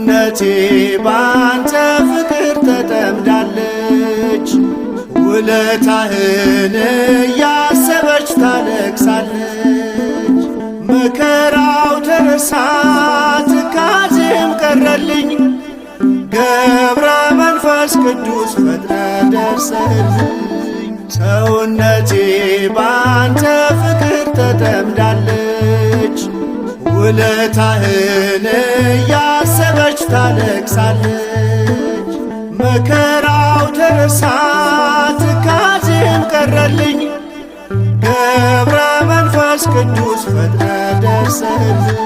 ሰውነቴ ባንተ ፍቅር ተጠምዳለች። ውለታህን እያሰበች ታለቅሳለች። መከራው ተረሳ ትካዜም ቀረልኝ። ገብረ መንፈስ ቅዱስ ፈጥነ ደርሰህልኝ። ሰውነቴ ባንተ ፍቅር ተጠምዳለች። ውለታህን እያሰበች ታለቅሳለች። መከራው ተረሳ ትካዜም ቀረልኝ። ገብረ መንፈስ ቅዱስ ፈጥነ ደርሰህልኝ።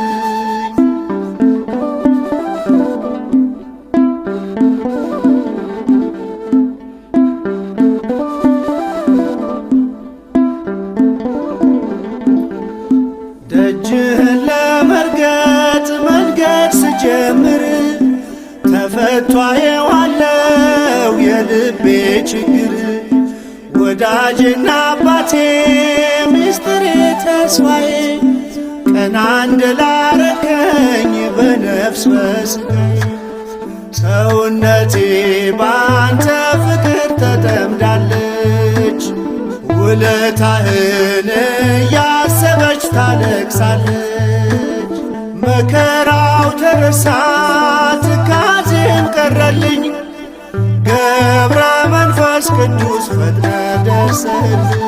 ደጅህን ለመርገጥ መንገድ ስጀምር ተፈቷ የዋለው የልቤ ችግር። ወዳጄና አባቴ ሚስጥሬ ተስፋዬ ቀና እንደላረከኝ በነፍስ በሥጋዬ። ሰውነቴ ባንተ ፍቅር ተጠምዳለች። ውለታህን እያሰበች ታለቅሳለች። መከራው ተረሳ ትካዜም ቀረልኝ። ገብረ መንፈስ ቅዱስ ፈጥነ ደርሰህልኝ።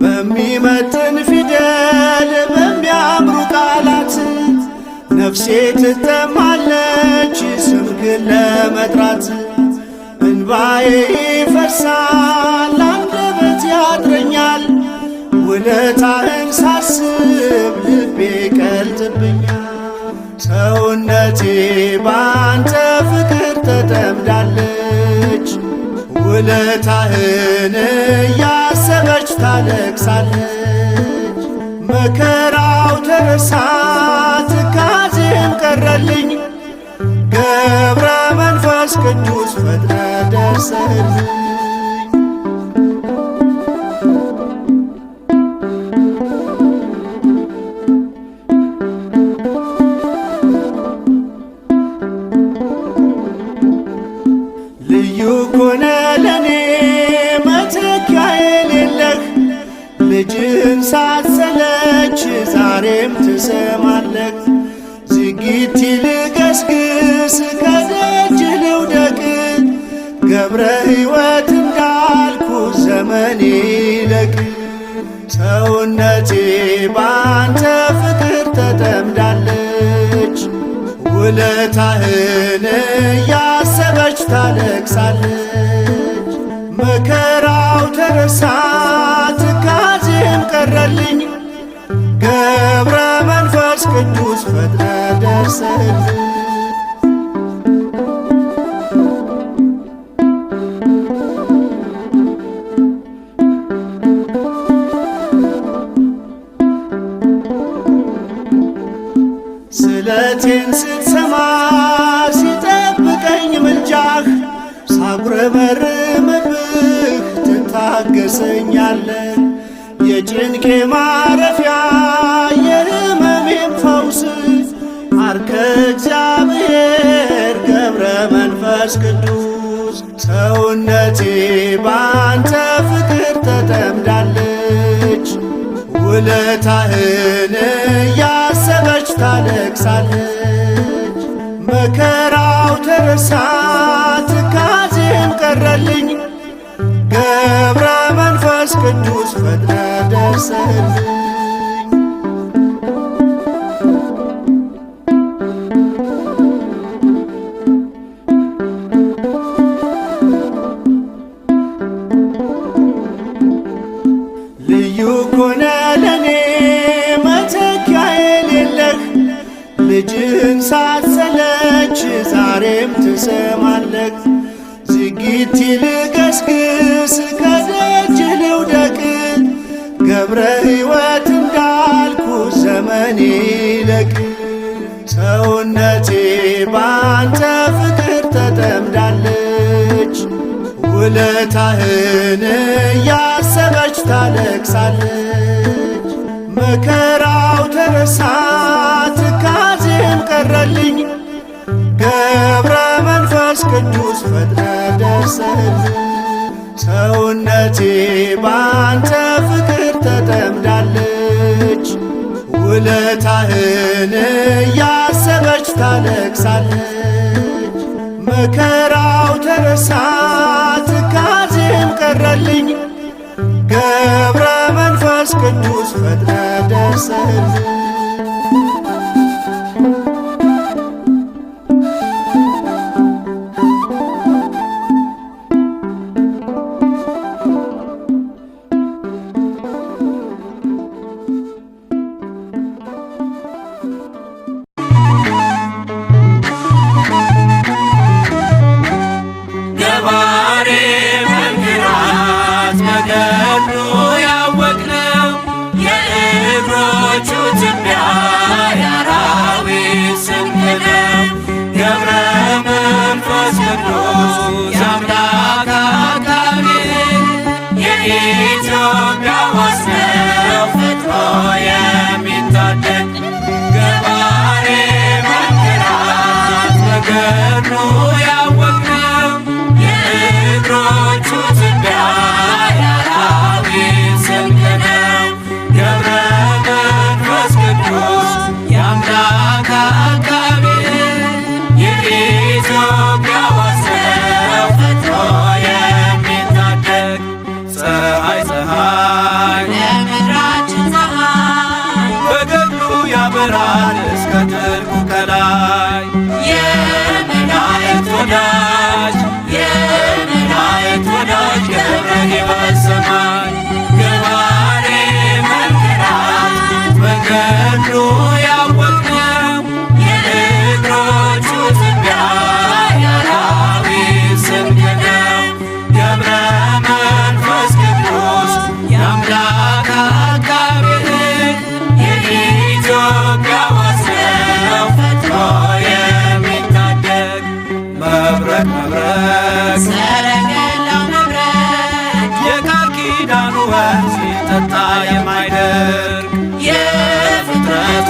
በሚመጥን ፊደል በሚያምሩ ቃላት ነፍሴ ትጠማለች ስምህን ለመጥራት። እንባዬ ይፈሳል አንደበት ያጥረኛል። ውለታህን ሳስብ ልቤ ቀልጥብኛል። ሰውነቴ ባንተ ፍቅር ተጠምዳለች። ውለታህን እያሰበች ታለቅሳለች። መከራው ተረሳ ትካዜም ቀረልኝ። ገብረ መንፈስ ቅዱስ ፈጥነ ደርሰህልኝ። ልዩ ኮነ ለኔ መተኪያ የሌለህ። ልጅህን ሳትሰለች ዛሬም ትሰማለህ። ዝጊት ልገስግስ ከደጅህ ልውደቅ። ገብረ ሕይወት እንዳልኩ ዘመኔ ይለቅ። ሰውነቴ ባንተ ፍቅር ተጠምዳለች። ውለታህን እያሰበች ታለቅሳለች። መከራው ተረሳ ትካዜም ቀረልኝ። ገብረ መንፈስ ቅዱስ ፈጥነ ደርሰህልኝ። ስለቴን ስትሰማ ሲጠብቀኝ ምልጃህ። ሳጉረመርምብህ ትታገሰኛለህ። የጭንቄ ማረፊያ የሕመሜም ፈውስ። አርከ እግዚአብሔር ገብረ መንፈስ ቅዱስ። ሰውነቴ ባንተ ፍቅር ተጠምዳለች። ውለታህን እያሰበች ታለቅሳለች። መከራው ተረሳ ትካዜም ቀረልኝ። ገብረ መንፈስ ቅዱስ ፈጥነ ደርሰህልኝ። ልዩ ኮነ ለኔ መተኪያ የሌለህ። ልጅህን ሳትሰለች ዛሬም ትሰማለህ። ዝጊት ልገስግስ ከደጅህ ልውደቅ። ገብረ ሕይወት እንዳልኩ ዘመኔ ይለቅ። ሰውነቴ ባንተ ፍቅር ተጠምዳለች። ውለታህን እያሰበች ታለቅሳለች። መከራው ተረሳ ትካዜም ቀረልኝ፣ ገብረ መንፈስ ቅዱስ ፈጥነ ደርሰህልኝ። ሰውነቴ ባንተ ፍቅር ተጠምዳለች፣ ውለታህን እያሰበች ታለቅሳለች። መከራው ተረሳ ትካዜም ቀረልኝ፣ ገብረ መንፈስ ቅዱስ ፈጥነ ደርሰህልኝ። ሲጠጣ የማይደርግ የፍጥረቱ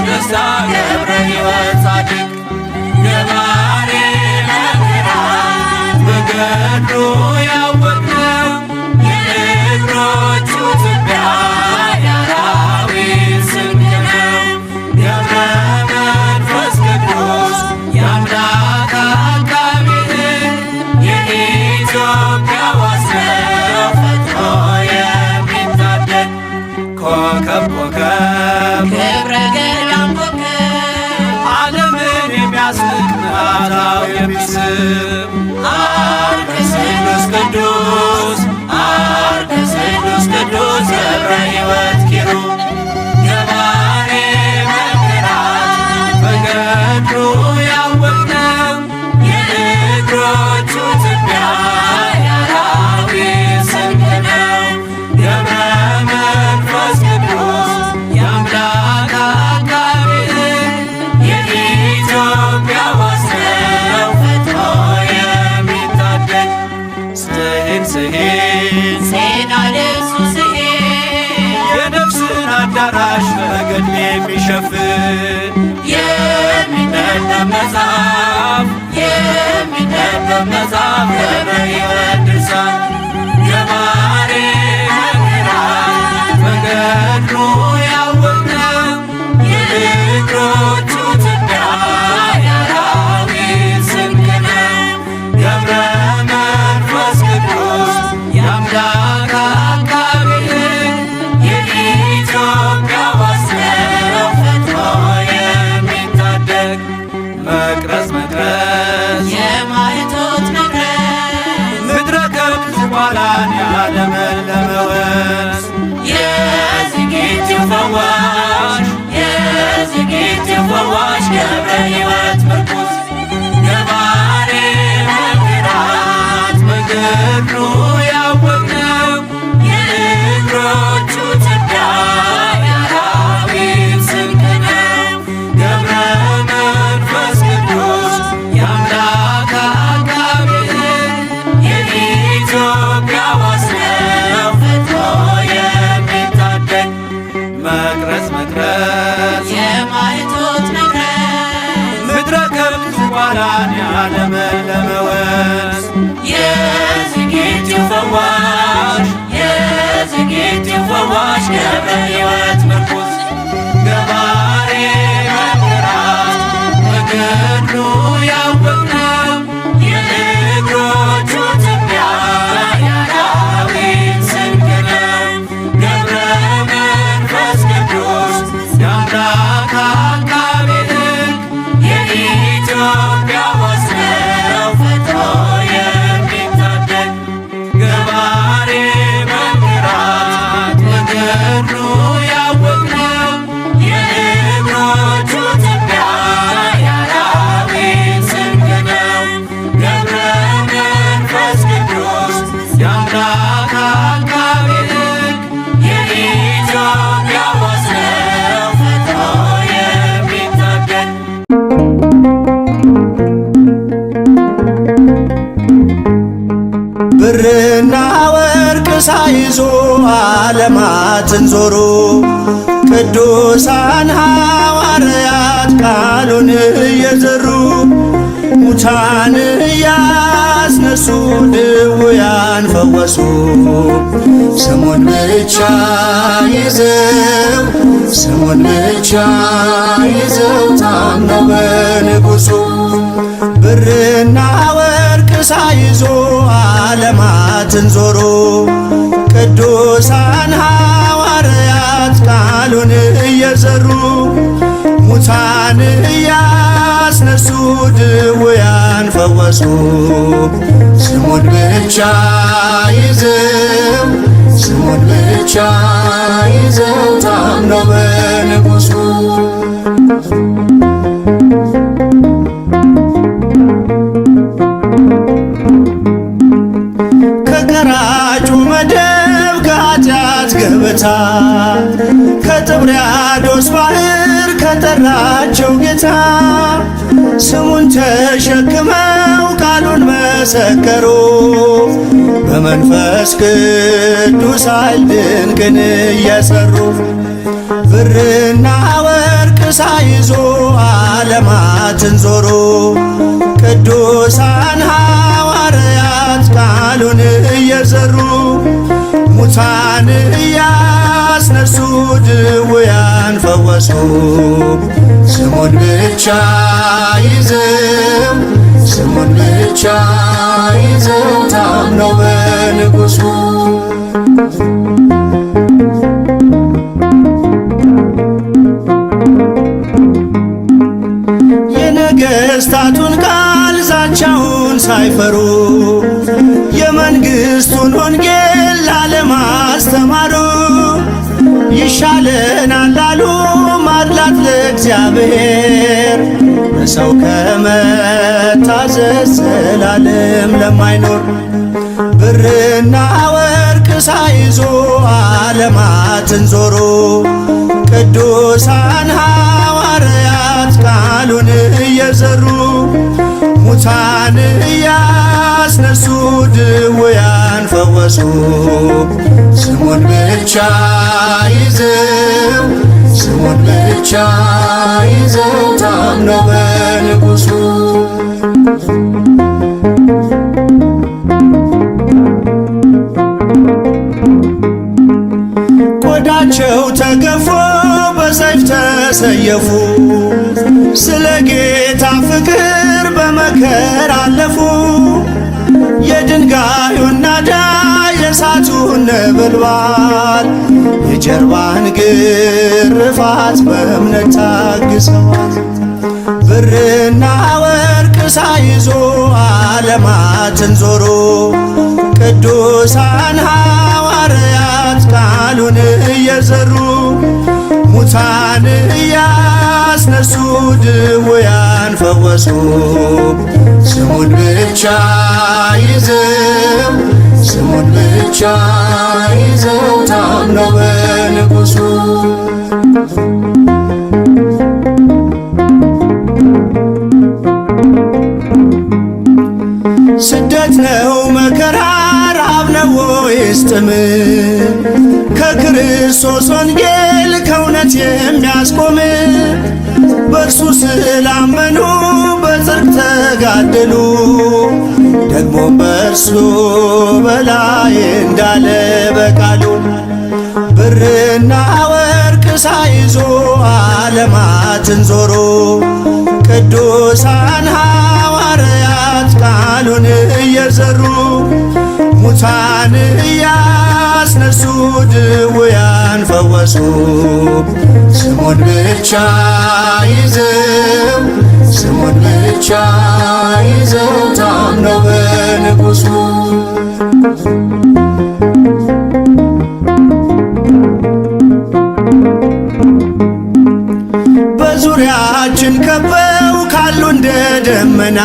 ደስታ ገብረ ሕይወት ጻድቅ ገባሬ መንክራት በገድሉ ያወቅነው የእግሮቹ ትቢያ የአራዊት ስንቅ ነው። ገብረ መንፈስ ቅዱስ የአምላክ አቃቤ የኢትዮጵያ ዋስነው ፈጥኖ የሚታደግ ኮከብ ክብረ ገዳም ኮከብ ዓለምን የሚያስንቅ ምዕራፍ የሚስብ አርከስሉስ ቅዱስ ገብረ ሕይወት ኪሩብ ገባሬ መንክራት በገድሉ ያወቅነው የእግሮቹ ትቢያ የአራዊት ስንቅ ነው። ገብረ መንፈስ ቅዱስ የአምላክ አቃቤ የኢትዮጵያ ዋስነው ፈጥኖ የሚታደግ ስሂን ዜና ልብሱ የነፍስን አዳራሽ በገድል የሚሸፍን የሚነበብ መጽሐፍ ገብረ ሕይወት ድርሳን ገባሬ መንክራት በገድሉ ያወቅነው የእግሮቹ ትቢያ የአራዊት ስንቅ ነው። ገብረ መንፈስ ቅዱስ የአምላክ አቃቤ የኢትዮጵያ ዋስነው ፈጥኖ የሚታደግ መቅረዝ የማኅቶት መቅረዝ ምድረ ለመለመ ወንዝ የዝጌቲው ፈዋሽ የዝጌቲው ፈዋሽ ገብረ ሕይወት ምርኩዝ ገባሬ መንክራት በገድሉ ያወቅነው የእግሮቹ ትቢያ የአራዊት ስንቅ ነው። ገብረ መንፈስ ቅዱስ የአምላክ አቃቤ ሕግ የኢትዮጵያ ዋስ ነው ፈጥኖ የሚታደግ ገባሬ መንክራት በገድሉ ያወቅነው የእግሮቹ ትቢያ የአራዊት ስንቅ ነው። ገብረ መንፈስ ቅዱስ የአምላክ አቃቤ ሕግ የኢትዮጵያ ዋስ ነው ፈጥኖ የሚታደግ ብርና ወርቅ ሳይዞ ዓለማትን ዞሩ ቅዱሳን ሐዋርያት ቃሉን እየዘሩ ሙታን እያስነሱ ድውያን ፈወሱ። ስሙን ብቻ ይዘው ስሙን ብቻ ይዘው ታምነው በንጉሡ ብርና ወርቅ ሳይዞ ዓለማትን ዞሩ ቅዱሳን ሐዋርያት ቃሉን እየዘሩ ሙታን እያስነሱ ድውያን ፈወሱ። ስሙን ብቻ ይዘው ስሙን ብቻ ይዘው ታምነው በንጉሡ ከቀራጩ መደብ ከኃጢአት ገበታ ከጥብርያዶስ ባሕር ከጠራቸው ጌታ ስሙን ተሸክመው ቃሉን መሰከሩ በመንፈስ ቅዱስ ኃይል ድንቅን እየሠሩ ብርና ወርቅ ሳይዞ ዓለማትን ዞሩ ቅዱሳን ሐዋርያት ቃሉን እየዘሩ ሙታን እያስነሱ ድውያን ፈወሱ። ስሙን ብቻ ይዘው ስሙን ብቻ ይዘው ታምነው በንጉሡ የነገሥታቱን ቃል ዛቻውን ሳይፈሩ የመንግሥቱን ወንጌል ለዓለም አስተማሩ። ይሻለናል ላሉ ማድላት ለእግዚአብሔር በሰው ከመታዘዝ ዘላለም ለማይኖር ብርና ወርቅ ሳይዞ ዓለማትን ዞሩ ቅዱሳን ሐዋርያት ቃሉን እየዘሩ ሙታን እያስነሱ ድውያን ፈወሱ። ስሙን ብቻ ይዘው ስሙን ብቻ ይዘው ታምነው በንጉሡ ቆዳቸው ተገፎ በሰይፍ ተሰየፉ ስለ ጌታ ፍቅር በመከራ አለፉ። የድንጋዩን ናዳ የእሳቱን ነበልባል የጀርባን ግርፋት በእምነት ታግሰዋል። ብርና ወርቅ ሳይዞ ዓለማትን ዞሩ ቅዱሳን ሐዋርያት ቃሉን እየዘሩ ሙታን እያስነሱ ድውያን ፈወሱ። ስሙን ብቻ ይዘው ስሙን ብቻ ይዘው ታምነው በንጉሡ ስደት ነው መከራ ራብ ነው ወይስ ጥም ከክርስቶስ ወንጌል ከእውነት የሚያስቆም በእርሱ ስላመኑ በጽድቅ ተጋደሉ። ደግሞም በእርሱ በላይ እንዳለ በቃሉ ብርና ወርቅ ሳይዞ ዓለማትን ዞሮ ቅዱሳን ሐዋርያት ቃሉን እየዘሩ ሙታን እያስነሱ ድውያን ፈወሱ። ስሙን ብቻ ይዘው ስሙን ብቻ ይዘው ታምነው በንጉሡ በዙሪያችን ከበው ካሉ እንደ ደመና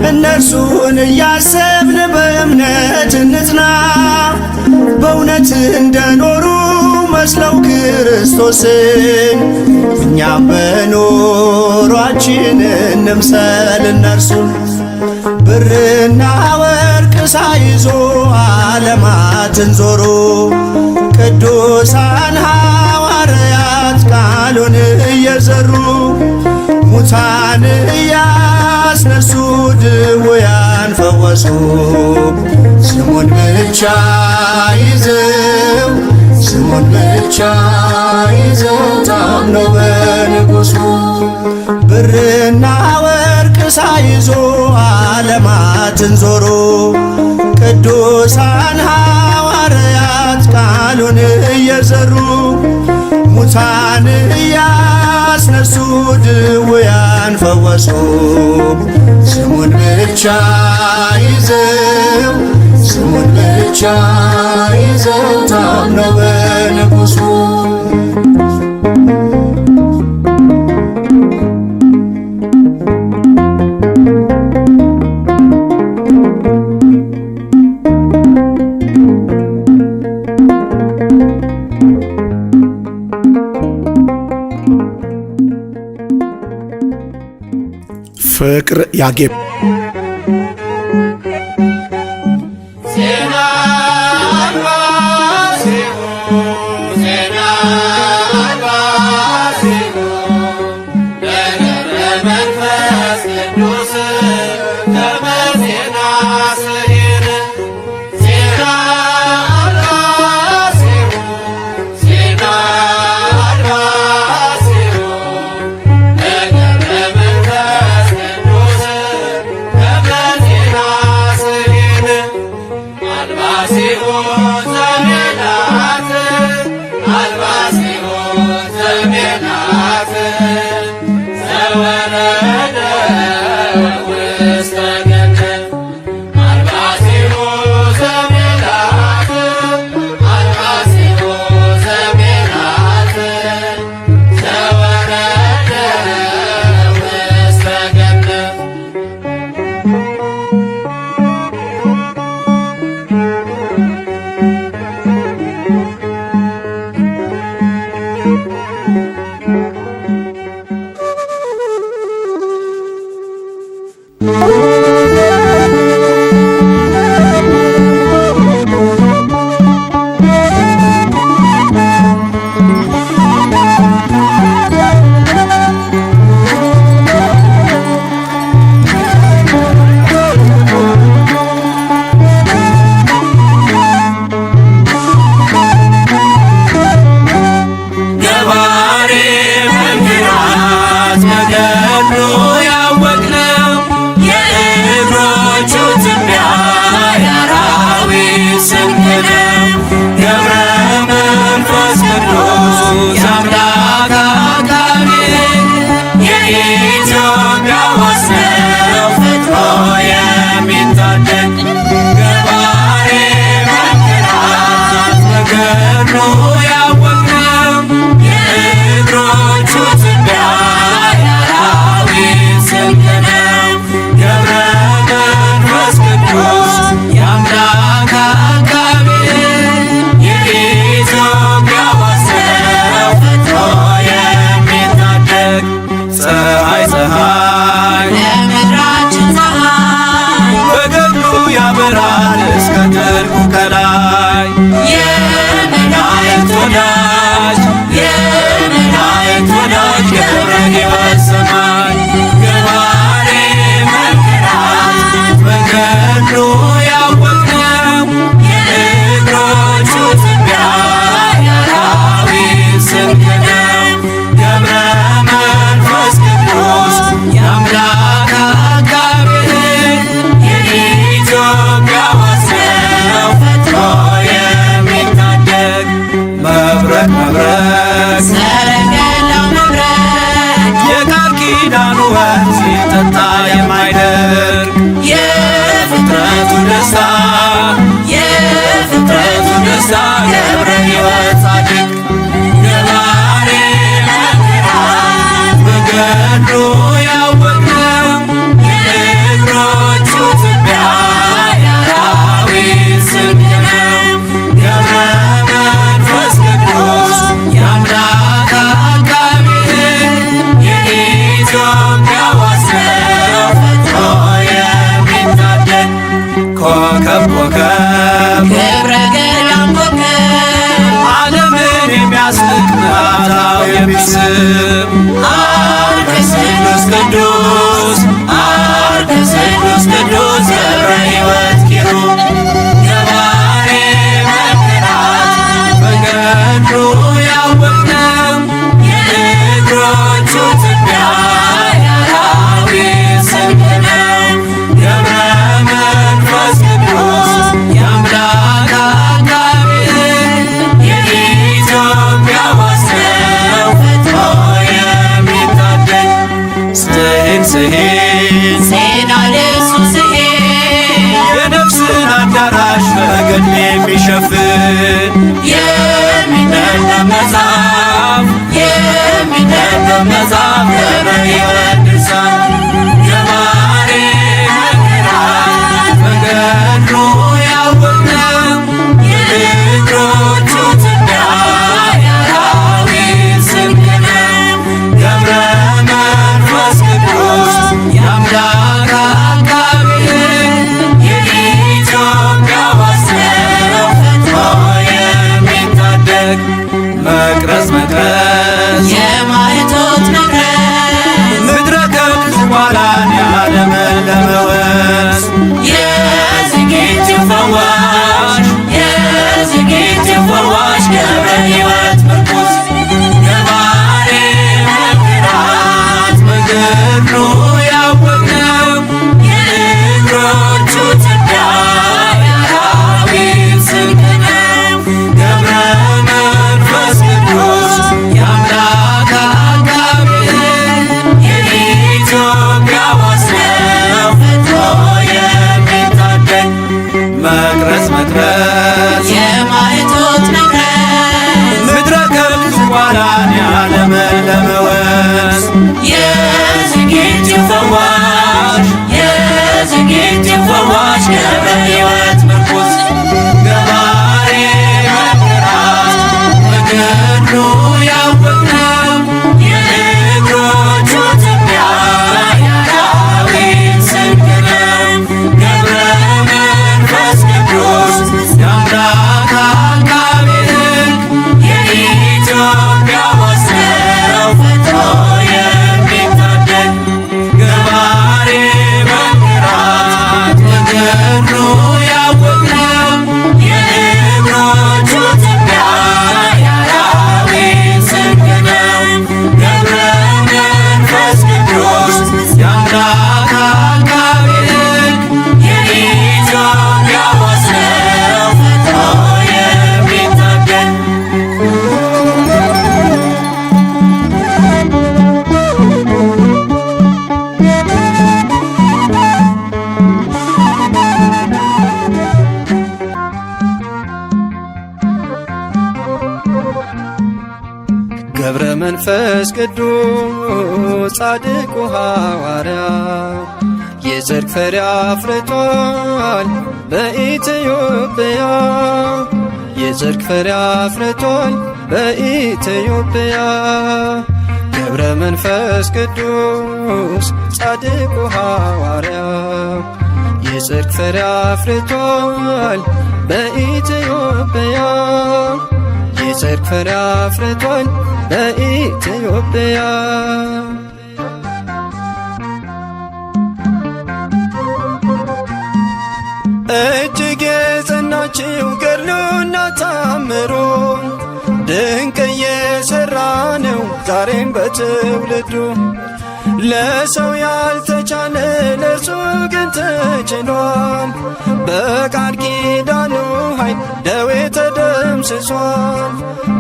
እነርሱን እያሰብን በእምነት እንጽና። በእውነት እንደኖሩ መስለው ክርስቶስን እኛም በኖሯችን እንምሰል እነርሱን። ብርና ወርቅ ሳይዞ ዓለማትን ዞሩ ቅዱሳን ሐዋርያት ቃሉን እየዘሩ ሙታን እያስነሱ ድውያን ፈወሱ። ስሙን ብቻ ይዘው ስሙን ብቻ ይዘው ታምነው በንጉሡ ብርና ወርቅ ሳይዞ ዓለማትን ዞሩ ቅዱሳን ሐዋርያት ቃሉን እየዘሩ ሙታን እያስነሱ ድውያን ፈወሱ። ስሙን ብቻ ይዘው ስሙን ብቻ ይዘው ታምነው በንጉሡ ፍቅር ያጌብ መብረቅ ሰረገላው መብረቅ የቃል ኪዳኑ ወንዝ ሲጠጣ የማይደርቅ የፍጥረቱ ደስታ የፍጥረቱ ደስታ ገብረ ሕይወት ጻድቅ ገባሬ መንክራት በገድሉ ያወቅነው የእግሮቹ ትቢያ የአራዊት ስንቅ ነው። ገብረ መንፈስ ቅዱስ የአምላክ አቃቤ ሕግ የኢትዮጵያ ዋስ ነው ፈጥኖ የሚታደግ ኮከብ ክብረ ገዳም ኮከብ ዓለምን የሚያስንቅ ምዕራታው የሚስብ አርከስ ቅዱስ ቅዱስ አርከስ ቅዱስ ቅዱስ ገብረ ሕይወት ኪሩብ ገባሬ መንክራት በገድሉ ያወቅነው የእግሮቹ ትቢያ የአራዊት ስንቅ ነው። ገብረ መንፈስ ቅዱስ የአምላክ አቃቤ ሕግ የኢትዮጵያ ዋስ ነው ፈጥኖ የሚታደግ ስሂን ስሂን ዜና ልብሱ ስሄድ የነፍስን አዳራሽ በገድል የሚሸፍን የሚነበብ መጽሐፍ የሚነበብ መጽሐፍ ገብረ ሕይወት ድርሳን ገባሬ መንክራት በገድሉ ያወቅነው የእግሮቹ ትቢያ የአራዊት ስንቅ ነው። ገብረ መንፈስ ቅዱስ የአምላክ አቃቤ ሕግ የኢትዮጵያ ዋስ ነው ፈጥኖ የሚታደግ መቅረዝ መቅረዝ የማኅቶት መቅረዝ ምድረ ከብት ኋላን ያለመለመ ወንዝ የዝግጅት ፈዋሽ የዝግጅት ፈዋሽ ገብረ ሕይወት ምርኩዝ ገባሬ መንክራት በገድሉ ያወቅነው የእግሮቹ ትቢያ የአራዊት ስንቅ ነው። ገብረ መንፈስ ቅዱስ የአምላክ አቃቤ ሕግ የኢትዮጵያ ዋስ ነው ፈጥኖ የሚታደግ መቅረዝ መቅረዝ የማኅቶት መቅረዝ ምድረ ከብት ኋላን ያለመለመ ወንዝ የዝግጅት ፈዋሽ የዝግጅት ፈዋሽ ገብረ ሕይወት ምርኩዝ ገባሬ መንክራት በገድሉ ያወቅነው የእግሮቹ ትቢያ የአራዊት ስንቅ ነው። ገብረ መንፈስ ቅዱስ የአምላክ አቃቤ ሕግ የኢትዮጵያ ዋስ ነው ፈጥኖ የሚታደግ ገባሬ መንክራት በገድሉ ያወቅነው የእግሮቹ ትቢያ የአራዊት ስንቅ ነው። ገብረ መንፈስ ቅዱስ የአምላክ አቃቤ ሕግ የኢትዮጵያ ዋስ ነው ፈጥኖ የሚታደግ ገብረ መንፈስ ቅዱስ ጻድቁ ሐዋርያ የጽድቅ ፍሬ አፍርቷል በኢትዮጵያ የጽድቅ ፍሬ አፍርቷል በኢትዮጵያ ገብረ መንፈስ ቅዱስ ጻድቁ ሐዋርያ የጽድቅ ፍሬ አፍርቷል በኢትዮጵያ የጽድቅ ፍሬ አፍርቷል በኢትዮጵያ እጅግ የጸናችው ገድሉና ታምሮ ድንቅ እየሠራ ነው ዛሬም በትውልዱ ለሰው ያልተቻለ ለእርሱ ግን ተችሏል። በቃል ኪዳኑ ኃይል ደዌ ተደምስሷል።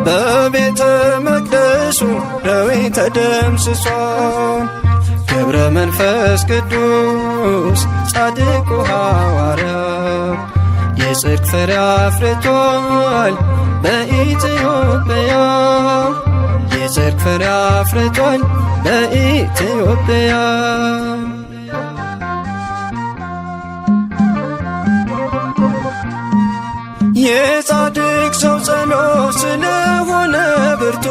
በቤተ መቅደሱ ደዌ ተደምስሷል። ገብረ መንፈስ ቅዱስ ጻድቁ ሐዋርያ የጽድቅ ፍሬ አፍርቷል በኢትዮጵያ። የጽድቅ ፍሬ አፍርቷል በኢትዮጵያ። የጻድቅ ሰው ጸሎት ስለሆነ ብርቱ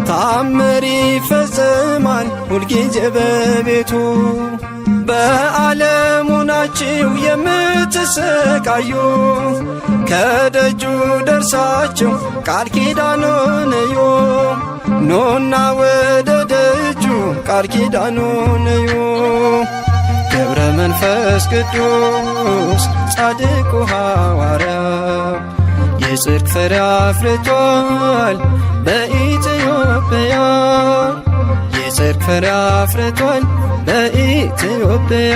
ታምር ይፈጸማል ሁልጊዜ በቤቱ። በዓለሙ ናችሁ የምትሰቃዩ ከደጁ ደርሳችሁ ቃል ኪዳኑን እዩ። ኑና ወደ ደጁ ቃል ኪዳኑን እዩ። ገብረ መንፈስ ቅዱስ ጻድቁ ሐዋርያ የጽድቅ ፍሬ አፍርቷል በኢትዮጵያ። የጽድቅ ፍሬ አፍርቷል በኢትዮጵያ።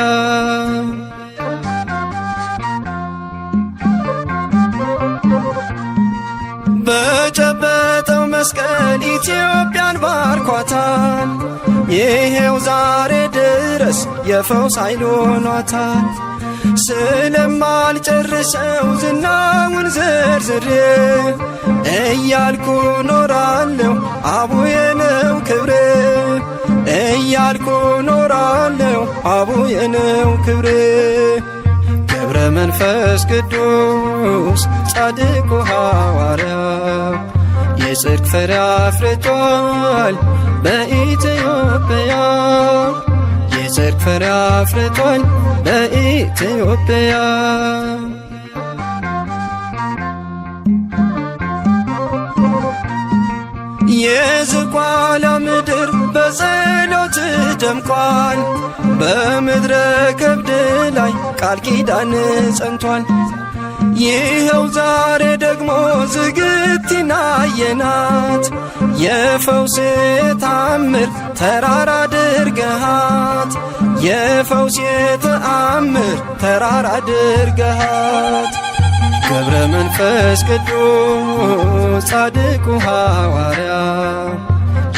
በጨበጠው መስቀል ኢትዮጵያን ባርኳታል። ይሄው ዛሬ ድረስ የፈውስ ኃይል ሆኗታል። ስለማልጨርሰው ዝናውን ዘርዝሬ እያልኩ ኖራለሁ አቡዬ ነው ክብሬ። እያልኩ ኖራለሁ አቡዬ ነው ክብሬ። ገብረ መንፈስ ቅዱስ ጻድቁ ሐዋርያ የጽድቅ ፍሬ አፍርቷል በኢትዮጵያ። የጽድቅ ፍሬ አፍርቷል በኢትዮጵያ። የዝቋላ ምድር በጸሎት ደምቋል። በምድረ ከብድ ላይ ቃል ኪዳን ጸንቷል። ይኸው ዛሬ ደግሞ ዝግቲን አየናት። የፈውስ ተአምር ተራራ አድርገሃት። የፈውስ ተአምር ተራራ አድርገሃት። ገብረ መንፈስ ቅዱስ ጻድቁ ሐዋርያ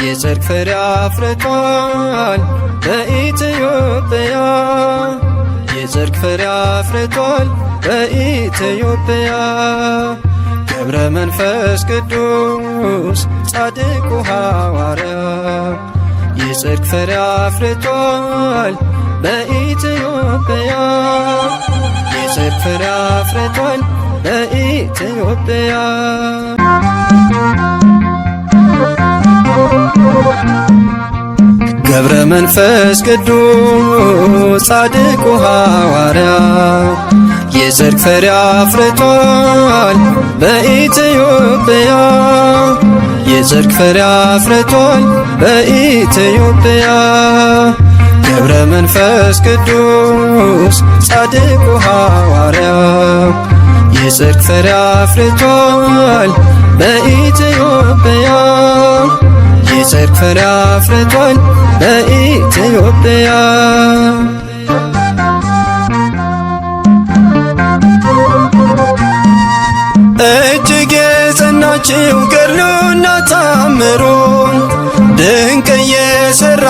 የጽድቅ ፍሬ አፍርቷል በኢትዮጵያ። የጽድቅ ፍሬ አፍርቷል በኢትዮጵያ። ገብረ መንፈስ ቅዱስ ጻድቁ ሐዋርያ የጽድቅ ፍሬ አፍርቷል በኢትዮጵያ። የጽድቅ ፍሬ አፍርቷል በኢትዮጵያ። ገብረ መንፈስ ቅዱስ ጻድቁ ሐዋርያ የጽድቅ ፍሬ አፍርቷል በኢትዮጵያ። የጽድቅ ፍሬ አፍርቷል በኢትዮጵያ። ገብረ መንፈስ ቅዱስ ጻድቁ ሐዋርያ የጽድቅ ፍሬ አፍርቷል በኢትዮጵያ። የጽድቅ ፍሬ አፍርቷል በኢትዮጵያ። እጅግ የጸናችው ገድሉና ታምሩ ድንቅ እየሠራ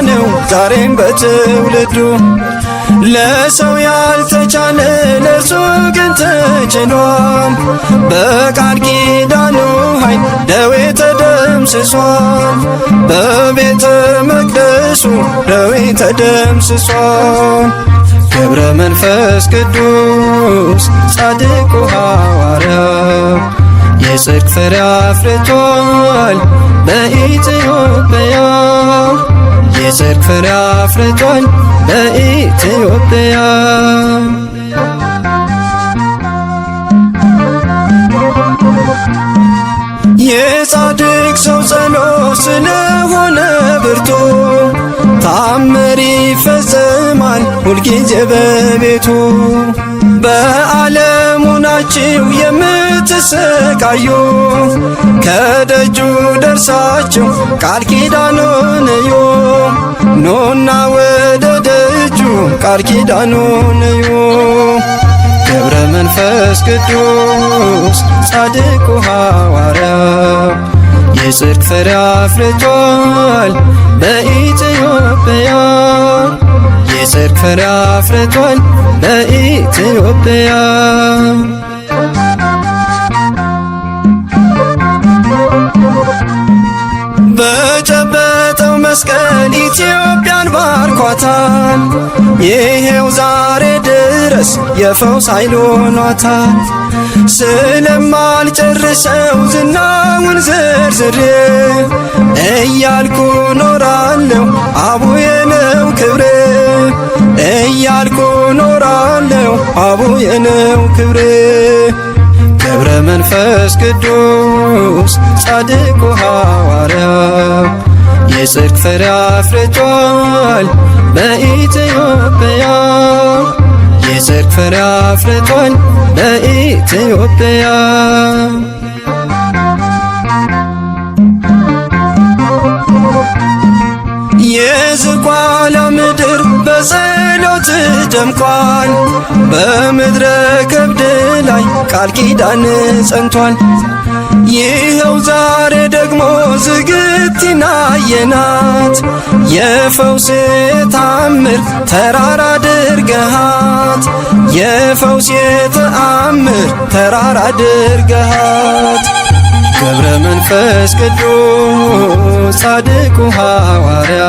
ነው ዛሬም በትውልዱ። ለሰው ያልተቻለ ለእርሱ ግን ተችሏል። በቃል ኪዳኑ ኃይል ደዌ ተደምስሷል። በቤተ መቅደሱ ደዌ ተደምስሷል። ገብረ መንፈስ ቅዱስ ጻድቁ ሐዋርያ የጽድቅ ፍሬ አፍርቷል በኢትዮጵያ። የጽድቅ ፍሬ አፍርቷል በኢትዮጵያ። የጻድቅ ሰው ጸሎት ስለሆነ ብርቱ ታምር ይፈጸማል ሁልጊዜ በቤቱ። በዓለም ሆናችሁ የምትሰቃዩ ከደጁ ደርሳችሁ ቃል ኪዳኑን እዩ። ኑና ወደ ደጁ ቃል ኪዳኑን እዩ። ገብረ መንፈስ ቅዱስ ጻድቁ ሐዋርያ የጽድቅ ፍሬ አፍርቷል በኢትዮጵያ። የጽድቅ ፍሬ አፍርቷል በኢትዮጵያ። በጨበጠው መስቀል ኢትዮጵያን ባርኳታል። ይሄው ዛሬ ድረስ የፈውስ ኃይል ሆኗታል። ስለማልጨርሰው ዝናውን ዝርዝሬ እያልኩ ኖራለሁ አቡዬ ነው ክብሬ። እያልኩ ኖራለሁ አቡዬ ነው ክብሬ። ገብረ መንፈስ ቅዱስ ጻድቁ ሐዋርያ የጽድቅ ፍሬ አፍርቷል በኢትዮጵያ። የጽድቅ ፍሬ አፍርቷል በኢትዮጵያ። የዝቋላ ምድር በጸሎት ደምቋል። በምድረ ከብድ ላይ ቃል ኪዳን ጸንቷል። ይኸው ዛሬ ደግሞ ዝግቲና የናት የፈውስ ተአምር ተራራ አድርገሃት። የፈውስ ተአምር ተራራ አድርገሃት። ገብረ መንፈስ ቅዱስ ጻድቁ ሐዋርያ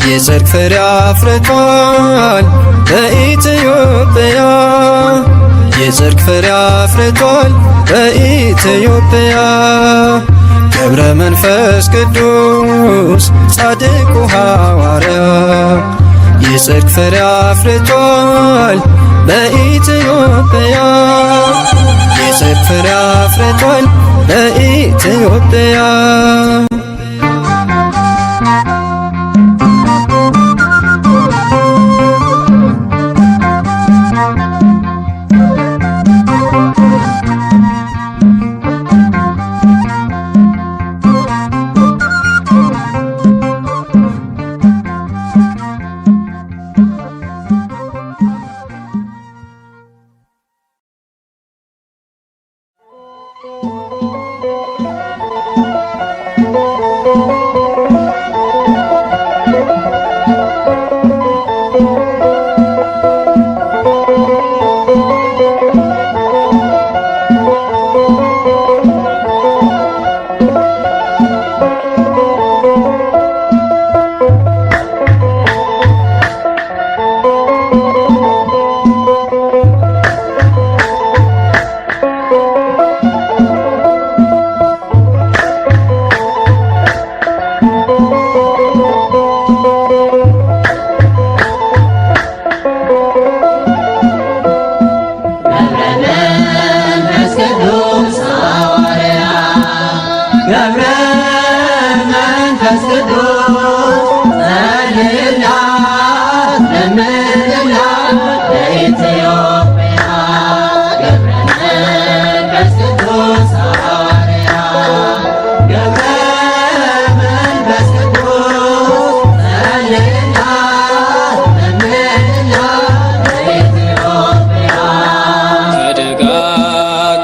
የጽድቅ ፍሬ አፍርቷል በኢትዮጵያ። የጽድቅ ፍሬ አፍርቷል በኢትዮጵያ። ገብረ መንፈስ ቅዱስ ጻድቁ ሐዋርያ የጽድቅ ፍሬ አፍርቷል በኢትዮጵያ። የጽድቅ ፍሬ አፍርቷል በኢትዮጵያ።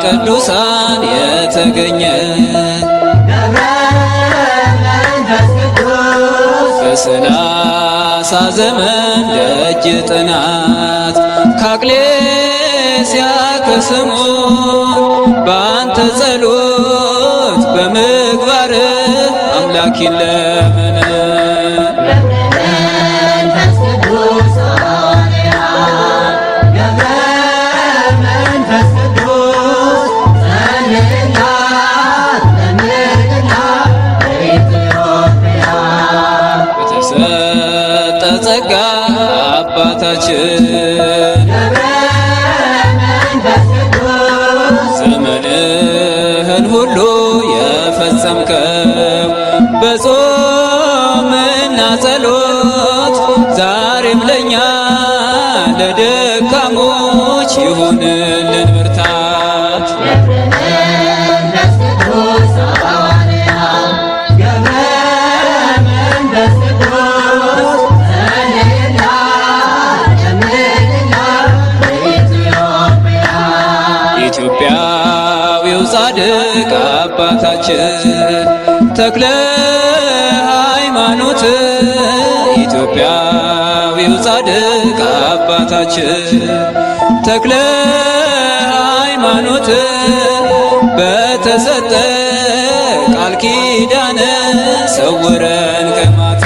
ቅዱሳን የተገኘ በሰላሳ ዘመን ደጅ ጥናት ከአቅሌስያ ከስምዖን በአንተ ጸሎት በምግባር አምላክ ይለመን። ጸጋ አባታችን ዘመንህን ሁሉ የፈጸምከው በጾምና ጸሎት ዛሬም ለኛ ለደካሞች ተክለ ሃይማኖት ኢትዮጵያዊው ጻድቅ አባታችን ተክለ ሃይማኖት በተሰጠ ቃል ኪዳን ሰውረን ከማት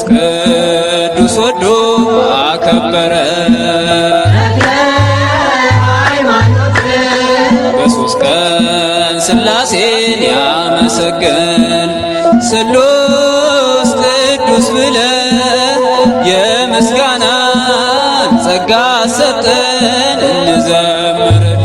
ቅዱስ ወዶ አከበረ በሶስት ቀን ሥላሴን ያመሰገን ስሉስ ቅዱስ ብለ የምስጋናን ጸጋ ሰጠን እንዘምርልን።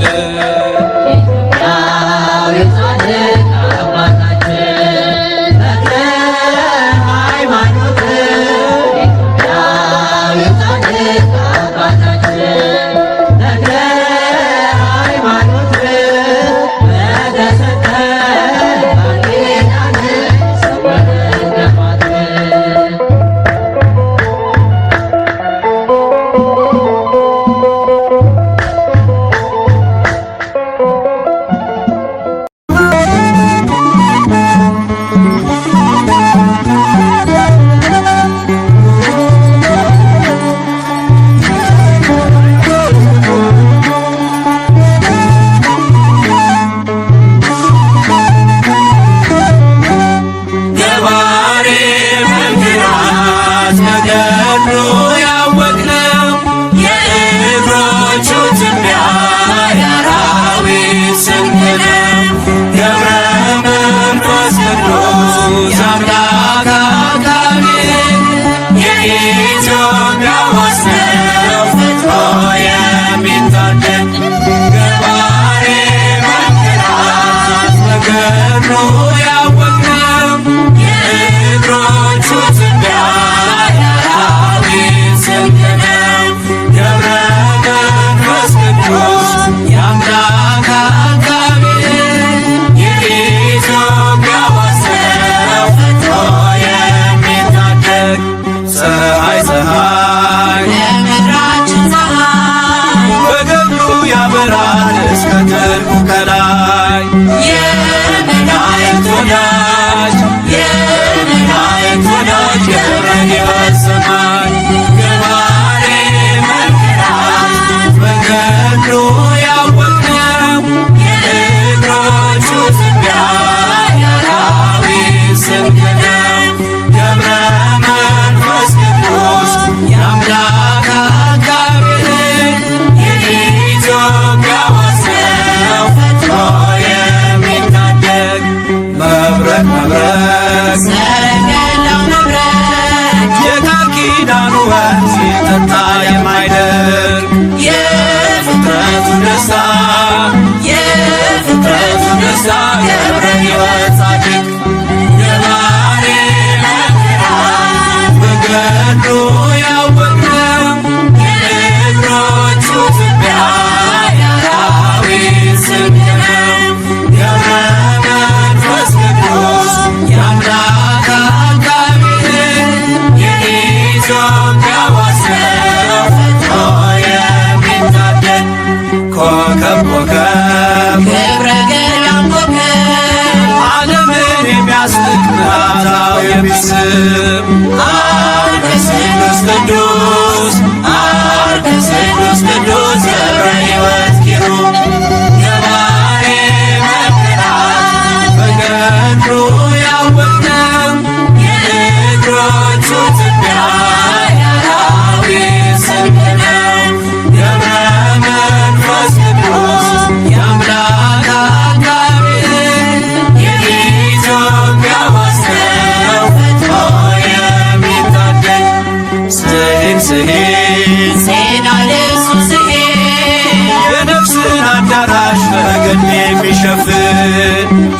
የነፍስን አዳራሽ በገድ የሚሸፍን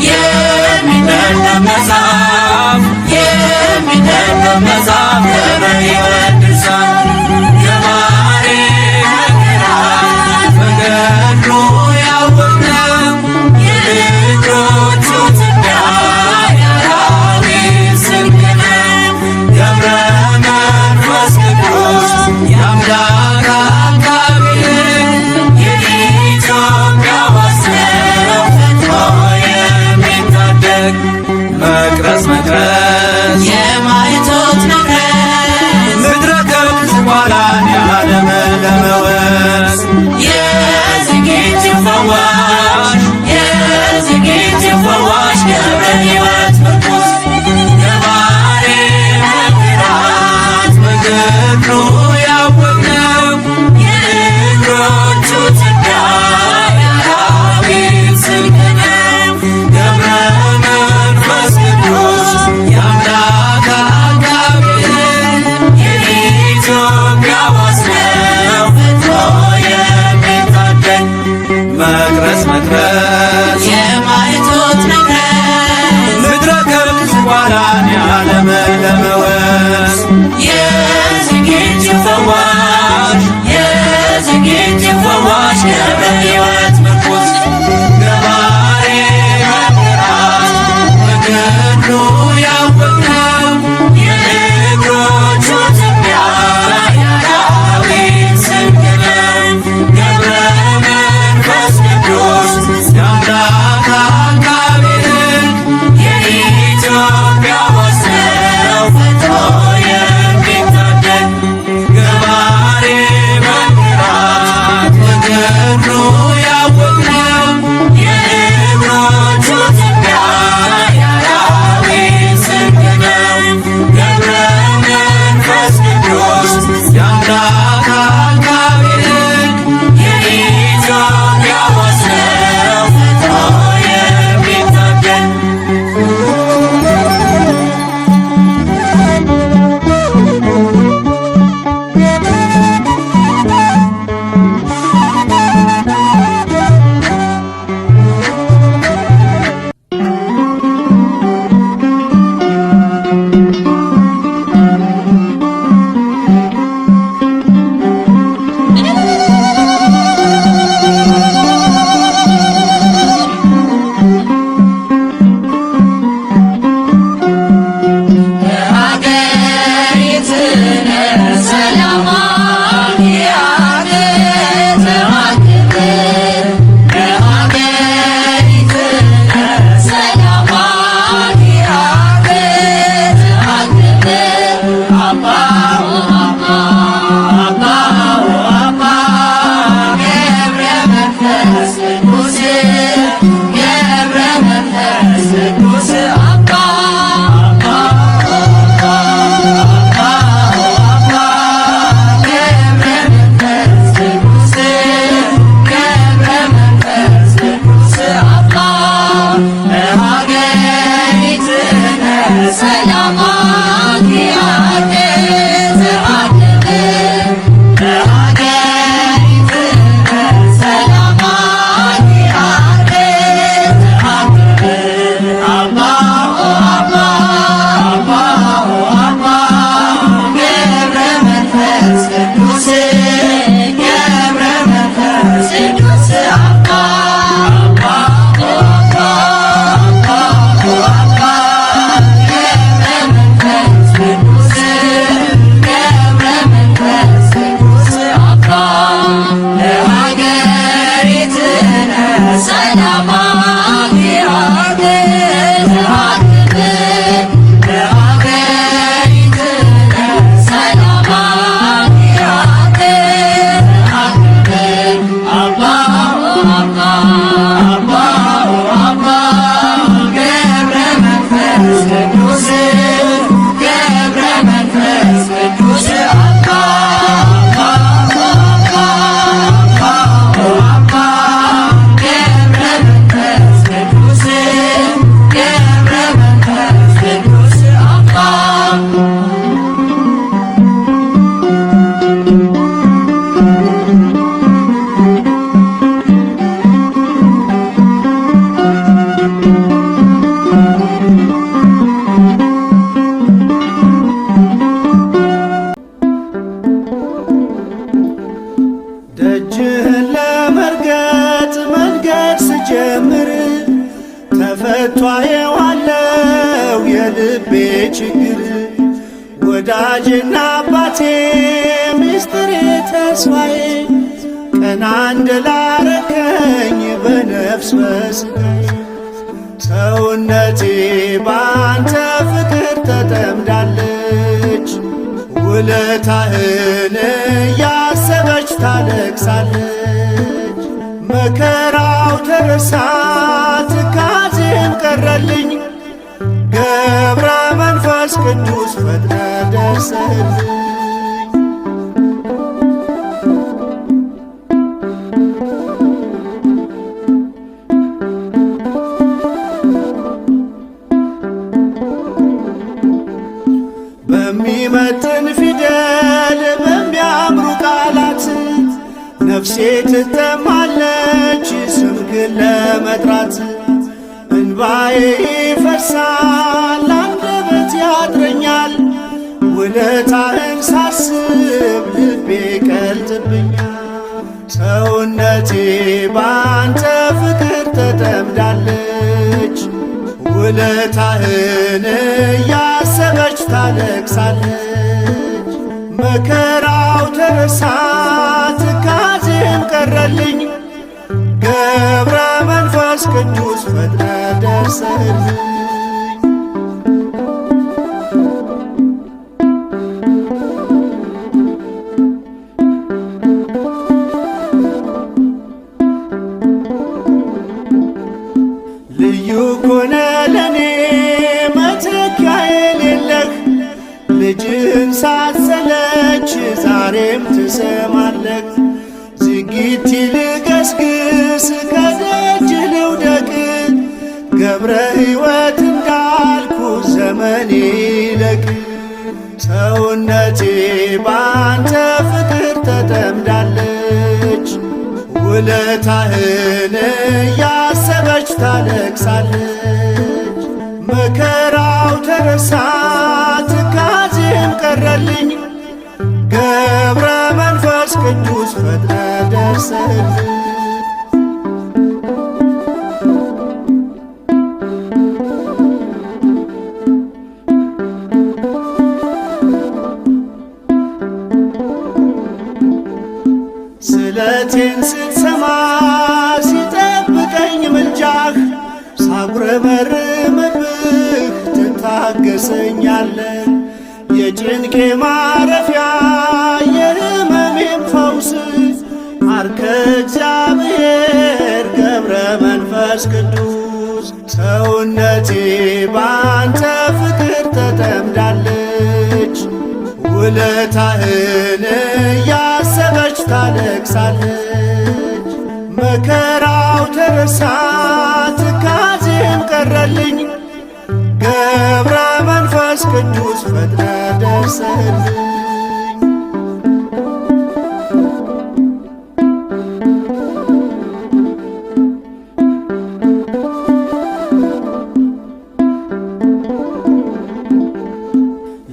የሚነበብ መጽሐፍ መጽሐፍ በሕይወት ድርሳን ገባሬ ገብረ ሕይወት ምርኩዝ ገባሬ መንክራት በገድሉ ያወቅነው የእግሮቹ ትቢያ የአራዊት ስንቅ ነው። ገብረ መንፈስ ቅዱስ የአምላክ አቃቤ ሕግ የኢትዮጵያ ወሰው ፈጥሮ የሚታደግ ገባሬ መንክራት በገድሉ ያወቅነው የእግሮቹ ትቢያ የአራዊት ስንቅ ነው። ገብረ መንፈስ ቅዱስ የአምላክ አቃቤ ሕግ የኢትዮጵያ ወሰው ፈጥሮ የሚታደግ ችግር ወዳጅና አባቴ ምስጢሬ ተስፋዬ ቀና እንደላረከኝ በነፍስ በሥጋዬ ሰውነቴ ባንተ ፍቅር ተጠምዳለች ውለታህን እያሰበች ታለቅሳለች። መከራው ተረሳ ትካዜም ቀረልኝ ገብረ መንፈስ ቅዱስ ፈጥነ ደርሰልኝ። በሚመጥን ፊደል በሚያምሩ ቃላት ነፍሴ ትተማለች ስምህን ለመጥራት እንባዬ ይፈሳል አንደበት ያጥረኛል ውለታህን ሳስብ ልቤ ቀልጥብኛል። ሰውነቴ ባንተ ፍቅር ተጠምዳለች። ውለታህን እያሰበች ታለቅሳለች። መከራው ተረሳ ትካዜም ቀረልኝ። ገብረ መንፈስ ቅዱስ ፈጥነ ደርሰልኝ። ልዩ ኮነ ለኔ መተኪያ የሌለህ ልጅን ሳትሰለች ዛሬም ትሰማለህ። ዝጊት ልገስግስ ከደጅ ልውደቅ ገብረ ሕይወት እንዳልኩ ዘመኔ ይለቅ። ሰውነቴ ባንተ ፍቅር ተጠምዳለች። ውለታህን እያሰበች ታለቅሳለች። መከራው ተረሳ ትካዜም ቀረልኝ። ገብረ መንፈስ ቅዱስ ፈጥነ ደርሰልኝ። ስለቴን ስትሰማ ሲጠብቀኝ ምልጃህ ሳጉረመርምብህ ትታገሰኛለህ። የጭንቄ ማረፊያ የሕመሜም ፈውስ አርከ እግዚአብሔር ገብረ መንፈስ ቅዱስ። ሰውነቴ ባንተ ፍቅር ተጠምዳለች። ውለታህን እያሰበች ታለቅሳለች። መከራው ተረሳ ትካዜም ቀረልኝ። ገብረ መንፈስ ቅዱስ ፈጥነ ደርሰልኝ።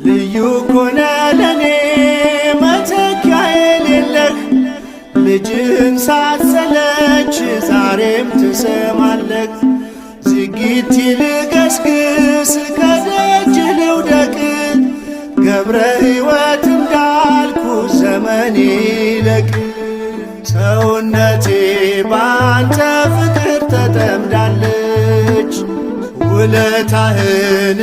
ልዩ ኮነ ለኔ መተኪያ የሌለህ ልጅን ሳትሰለች ዛሬም ትሰማለህ። ዝጊት ልገስግስ ከደጅ ልውደቅ ገብረ ሕይወት እንዳልኩ ዘመኔ ይለቅ። ሰውነቴ ባንተ ፍቅር ተጠምዳለች። ውለታህን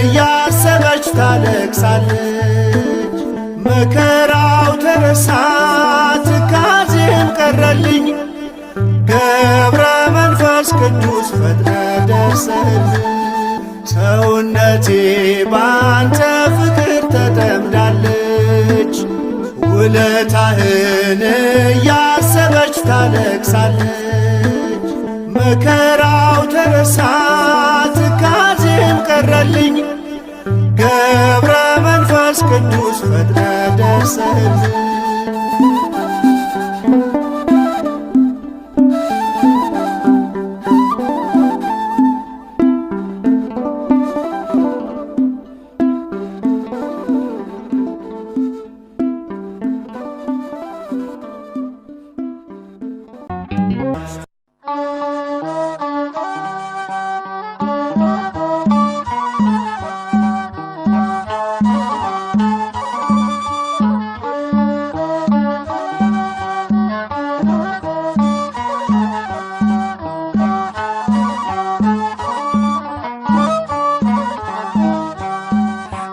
እያሰበች ታለቅሳለች። መከራው ተረሳ ትካዜም ቀረልኝ። ገብረ መንፈስ ቅዱስ ፈጥነ ደርሰልኝ። ሰውነቴ ባንተ ፍቅር ተጠምዳለች። ውለታህን እያሰበች ታለቅሳለች። መከራው ተረሳ ትካዜም ቀረልኝ። ገብረ መንፈስ ቅዱስ ፈጥነ ደርሰልኝ።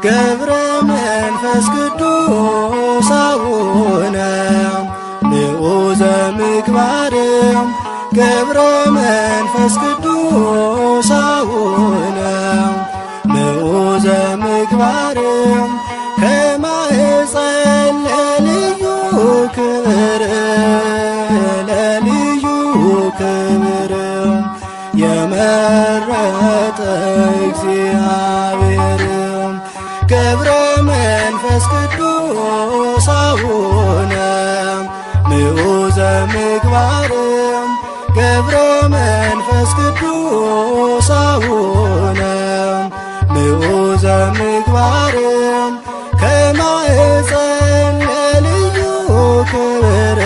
ገብረ መንፈስ ቅዱስ አቡነ ንዑዘ ምግባር ገብረ መንፈስ ቅዱስ አቡነ ንዑዘ ምግባር ከማኅፀን ለልዩ ክብር ለልዩ ክብር የመረጠ እግዚአብሔር ገብረ መንፈስ ቅዱስ አቡነ ንዑዘ ምግባር ገብረ መንፈስ ቅዱስ አቡነ ንዑዘ ምግባር ከማኅፀን ለልዩ ክብር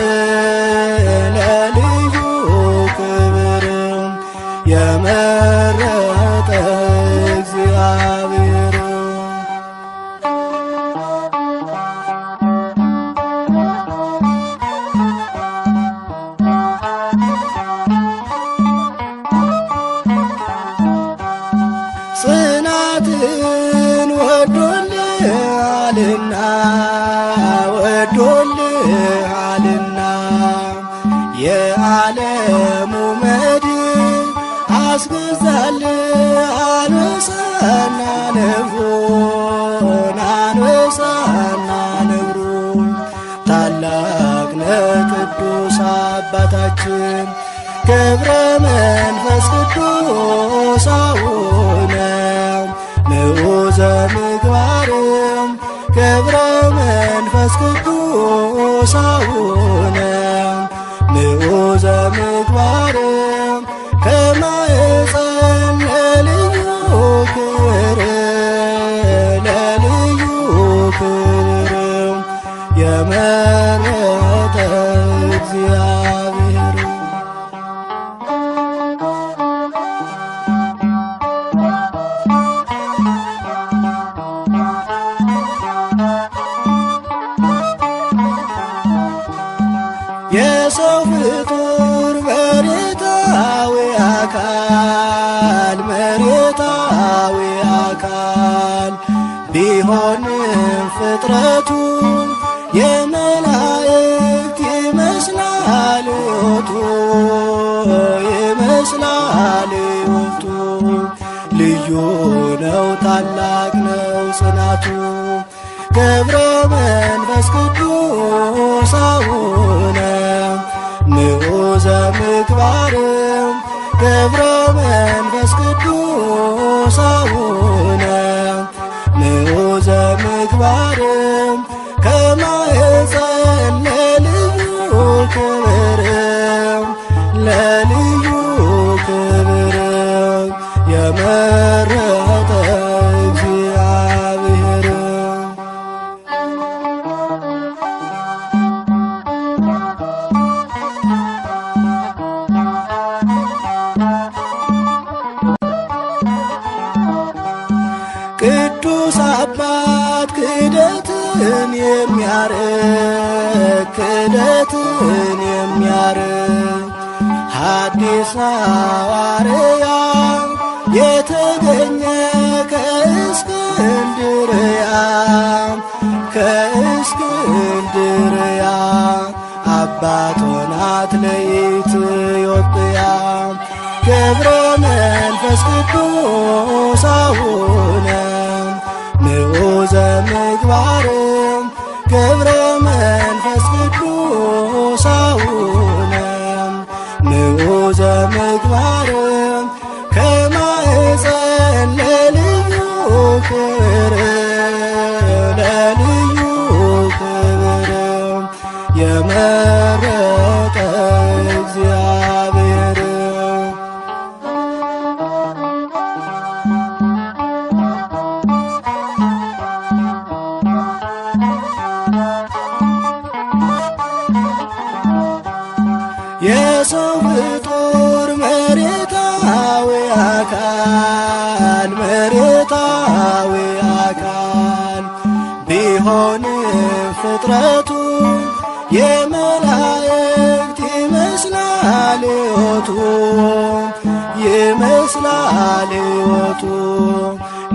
የዓለሙ መድን አስገዛል አንበሳና ነብሩን አንበሳና ነብሩን ታላቅ ቅዱስ አባታችን ገብረ መንፈስ ቅዱስ አቡነ ምዑዘ ምግባርም ገብረ መንፈስ ቅዱስ አቡነ ምዑዘ ምግባርም ከማኅፀን ለልዩ ክብር ለልዩ ክብር የመረጠ እግዚአብሔር የሰው ፍጡር መሬታዊ አካል ቢሆንም ፍጥረቱ የመላእክት ይመስላል ሕይወቱ ልዩ ነው ታላቅ ነው ጽናቱ ገብረ መንፈስ ቅዱስ አቡነ ምዑዘ ምግባርም ገብረ መንፈስ ቅዱስ አቡነ ምዑዘ ምግባርም ከማኅፀን ለልዩ ክብር ለልዩ ክብር የመረጠ እግዚአብሔር ቅዱስ አባት ክህደትን የሚያርቅ ሐዲስ ሐዋርያ የተገኘ ከእስክንድርያ አባት ሆናት ለኢትዮጵያ ገብረ መንፈስ ቅዱስ አቡነ ምዑዘ ምግባርም ገብረ መንፈስ ቅዱስ አቡነ ምዑዘ ምግባርም ከማኅፀን ለልዩ ክብር ለልዩ ክብር የመረጠ እግዚአብሔር የሰው ፍጡር መሬታዊ አካል ቢሆንም ፍጥረቱ የመላእክት ይመስላል ሕይወቱ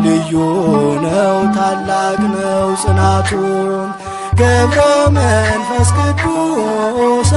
ልዩ ነው ታላቅ ነው ጽናቱ ገብረ መንፈስ ቅዱስ